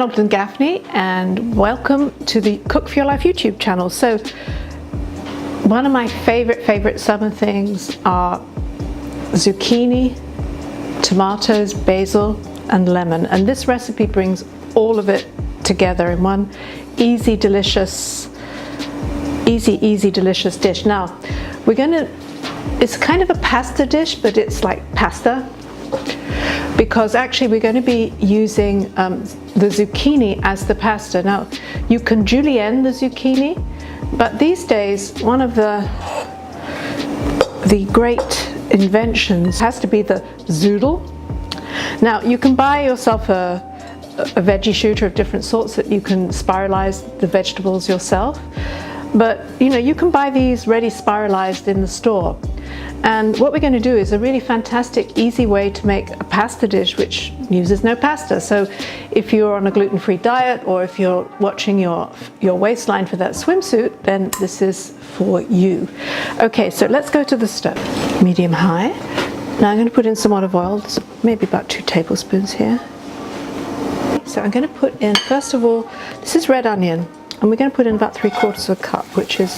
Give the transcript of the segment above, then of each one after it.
Reynolds and Gaffney, and welcome to the Cook for Your Life YouTube channel. So one of my favorite summer things are zucchini, tomatoes, basil and lemon, and this recipe brings all of it together in one easy delicious dish. Now it's kind of a pasta dish, but it's like pasta, because actually we're going to be using the zucchini as the pasta. Now you can julienne the zucchini, but these days one of the great inventions has to be the Zoodle. Now you can buy yourself a veggie shooter of different sorts that you can spiralize the vegetables yourself, but you can buy these ready spiralized in the store. And what we're going to do is a really fantastic, easy way to make a pasta dish which uses no pasta. So if you're on a gluten-free diet, or if you're watching your waistline for that swimsuit, then this is for you. Okay, so let's go to the stove. Medium high. Now I'm going to put in some olive oil, so maybe about 2 tablespoons here. So I'm going to put in, first of all, this is red onion, and we're going to put in about 3/4 of a cup, which is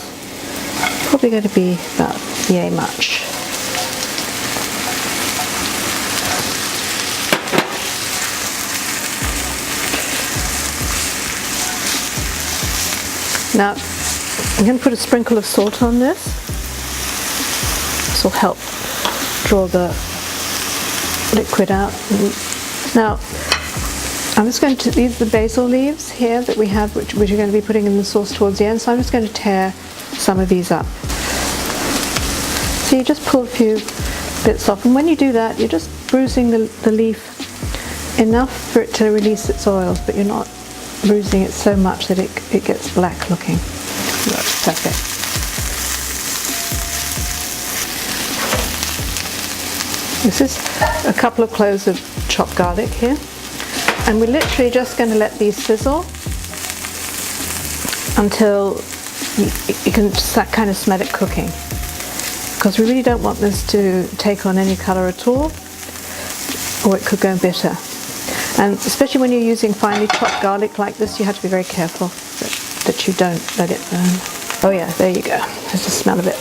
probably going to be about yay much. Now I'm going to put a sprinkle of salt on this. This will help draw the liquid out. Now I'm just going to, these are the basil leaves here that we have, which we're going to be putting in the sauce towards the end, so I'm just going to tear some of these up. So you just pull a few bits off, and when you do that you're just bruising the leaf enough for it to release its oils, but you're not bruising it so much that it gets black looking. That's perfect. This is a couple of cloves of chopped garlic here, and we're literally just going to let these sizzle until you can just kind of smell it cooking, because we really don't want this to take on any colour at all, or it could go bitter. And especially when you're using finely chopped garlic like this, you have to be very careful that you don't let it burn. Oh yeah, there you go. There's the smell of it.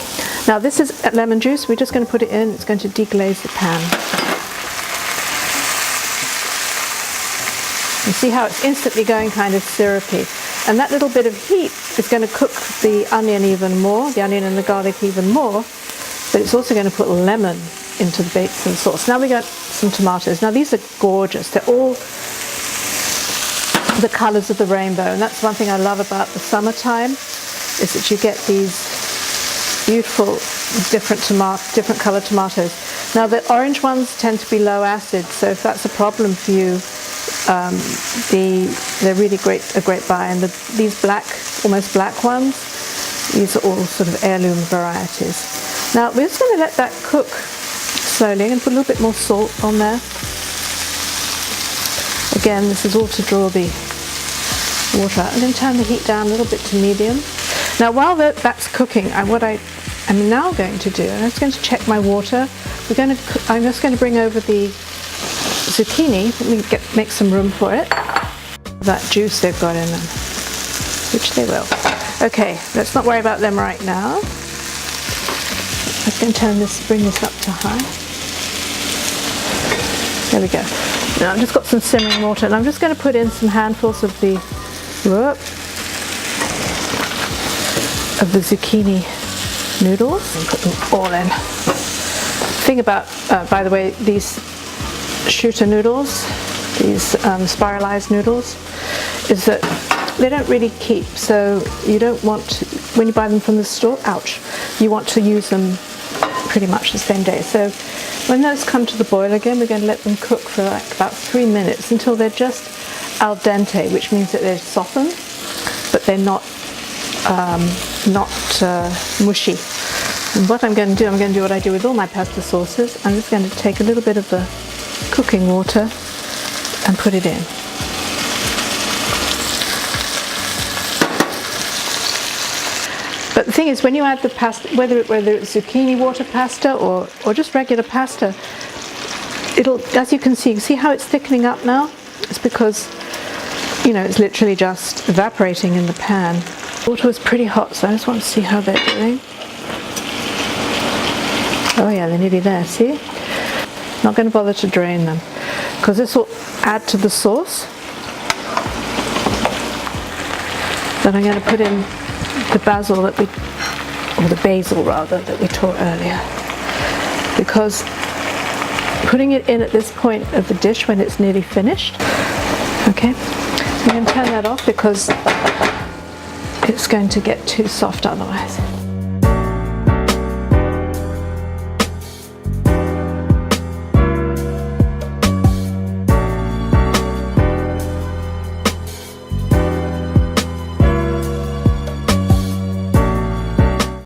Now this is lemon juice. We're just going to put it in. It's going to deglaze the pan. You see how it's instantly going kind of syrupy. And that little bit of heat is going to cook the onion even more, the onion and the garlic even more, but it's also going to put lemon into the basil sauce. Now we got some tomatoes. Now these are gorgeous. They're all the colours of the rainbow, and that's one thing I love about the summertime, is that you get these beautiful different coloured tomatoes. Now the orange ones tend to be low acid, so if that's a problem for you, they're really a great buy. And these black, almost black ones, these are all sort of heirloom varieties. Now we're just going to let that cook slowly. I'm going to put a little bit more salt on there. Again, this is all to draw the water out. I'm going to turn the heat down a little bit to medium. Now while that's cooking, what I'm now going to do, I'm just going to check my water. I'm just going to bring over the zucchini. Let me make some room for it. That juice they've got in them, which they will. Okay, let's not worry about them right now. I'm going to bring this up to high. There we go. Now I've just got some simmering water, and I'm just going to put in some handfuls of the zucchini noodles and put them all in. The thing about, by the way, these shooter noodles, these spiralized noodles, is that they don't really keep, so you don't want to, when you buy them from the store, you want to use them pretty much the same day. So when those come to the boil again, we're going to let them cook for like about 3 minutes until they're just al dente, which means that they're softened, but they're not mushy. And what I'm going to do what I do with all my pasta sauces. I'm just going to take a little bit of the cooking water and put it in. But the thing is, when you add the pasta, whether it's zucchini water pasta or just regular pasta, it'll, as you can see how it's thickening up now? It's because you know, it's literally just evaporating in the pan. Water was pretty hot, so I just want to see how they're doing. Oh yeah, they're nearly there, see? Not going to bother to drain them, because this will add to the sauce. Then I'm going to put in the basil that we, or the basil rather, that we taught earlier. Because putting it in at this point of the dish when it's nearly finished, okay, I'm going to turn that off because it's going to get too soft otherwise.